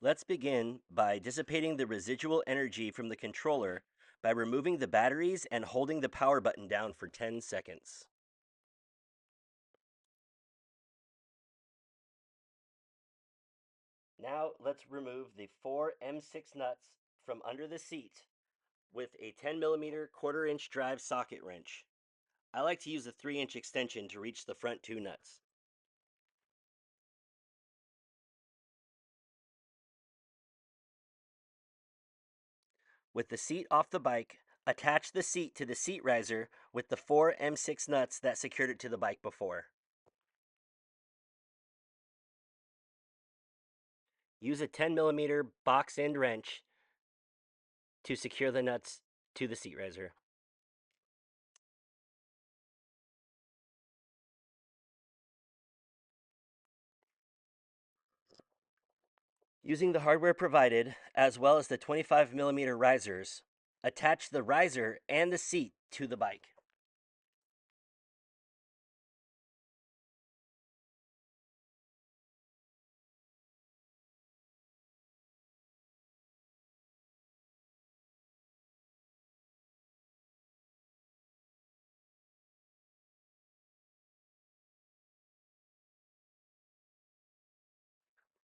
Let's begin by dissipating the residual energy from the controller by removing the batteries and holding the power button down for 10 seconds. Now let's remove the 4 M6 nuts from under the seat with a 10mm 1/4-inch drive socket wrench. I like to use a 3-inch extension to reach the front 2 nuts. With the seat off the bike, attach the seat to the seat riser with the 4 M6 nuts that secured it to the bike before. Use a 10mm box end wrench to secure the nuts to the seat riser. Using the hardware provided, as well as the 25mm risers, attach the riser and the seat to the bike.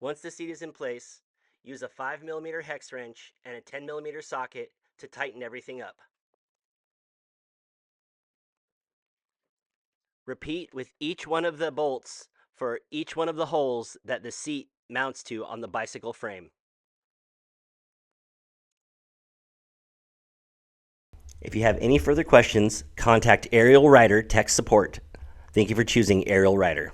Once the seat is in place, use a 5mm hex wrench and a 10mm socket to tighten everything up. Repeat with each one of the bolts for each one of the holes that the seat mounts to on the bicycle frame. If you have any further questions, contact Ariel Rider Tech Support. Thank you for choosing Ariel Rider.